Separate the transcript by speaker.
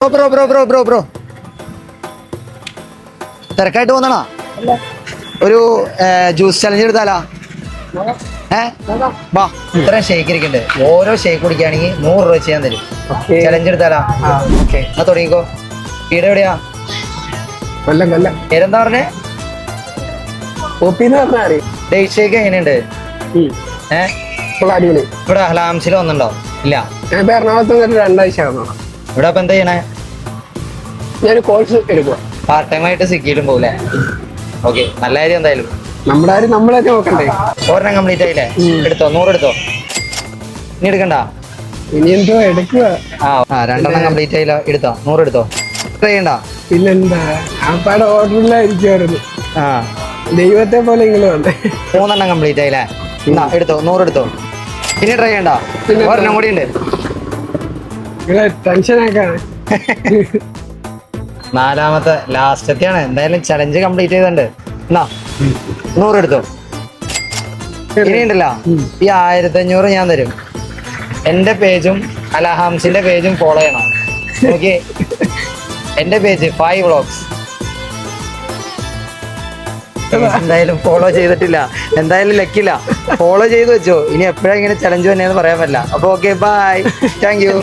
Speaker 1: Bro bro bro bro bro തിരക്കായിട്ട് പോന്നണോ? ഒരു ജ്യൂസ് ചലഞ്ച് എടുത്താലാ? വാ, ഇത്രയും ഷേക്ക് ഇരിക്കുന്നുണ്ട്. ഓരോ ഷേക്ക് കുടിക്കുകയാണെങ്കിൽ 100 രൂപ ചെയ്യാൻ തരും. ചലഞ്ച് എടുത്താലാ? ഓക്കെ, എന്നാ തുടങ്ങിക്കോ. വീട് എവിടെയാ? പേരെന്താ പറഞ്ഞേ? ഡേറ്റ് ഷേക്ക് എങ്ങനെയുണ്ട്? ഇവിടെ ഹലാംസിൽ വന്നിട്ടുണ്ടോ? ഇല്ല.
Speaker 2: എറണാകുളത്ത് 2 ആഴ്ച
Speaker 1: ഇവിടെ അപ്പൊ എന്താ ചെയ്യണേ?
Speaker 2: ഞാൻ കോഴ്സ് എടുക്കുക.
Speaker 1: പാർട്ട് ടൈം ആയിട്ട് സ്വിഗ്ഗിയിലും പോകൂലേ? ഓക്കെ, നല്ല കാര്യം. എന്തായാലും
Speaker 2: നമ്മുടെ കാര്യം നമ്മളൊക്കെ നോക്കണ്ടേ?
Speaker 1: ഒരെണ്ണം കംപ്ലീറ്റ് ആയില്ലേ? എടുത്തോ, 100 എടുത്തോ. ഇനി എടുക്കണ്ട?
Speaker 2: ഇനി എന്തോ എടുക്കുക.
Speaker 1: 2 കംപ്ലീറ്റ് ആയില്ല, എടുത്തോ. 100 എടുത്തോ. ചെയ്യണ്ട.
Speaker 2: പിന്നെന്താ, ആ പാടെ ഓർഡറിലായിരിക്കുമായിരുന്നു. ദൈവത്തെ പോലെ നിങ്ങൾ വന്നേ.
Speaker 1: 3 കംപ്ലീറ്റ് ആയില്ലേ? എന്നാ എടുത്തോ, 100 എടുത്തോ. ഇനി ട്രൈ ചെയ്യണ്ട, ഒരെണ്ണം കൂടി ഉണ്ട്.
Speaker 2: നിങ്ങളെ ടെൻഷനാക്കാണ്.
Speaker 1: 4ാമത്തെ ലാസ്റ്റത്തെയാണ്. എന്തായാലും ചലഞ്ച് കംപ്ലീറ്റ് ചെയ്തിട്ടുണ്ട്. എന്നാ 100 എടുത്തോ. ഇനിയുണ്ടല്ലോ, ഈ 1500 ഞാൻ തരും. എന്റെ പേജും അലഹാംസിന്റെ പേജും ഫോളോ ചെയ്യണം. ഓക്കെ, എന്റെ പേജ് 5 വ്ളോഗ്സ്. എന്തായാലും ഫോളോ ചെയ്തിട്ടില്ല, എന്തായാലും ലക്കില്ല. ഫോളോ ചെയ്ത് വെച്ചോ. ഇനി എപ്പോഴാ ഇങ്ങനെ ചലഞ്ച് തന്നെയെന്ന് പറയാൻ പറ്റില്ല. അപ്പൊ ഓക്കെ, ബൈ, താങ്ക് യു.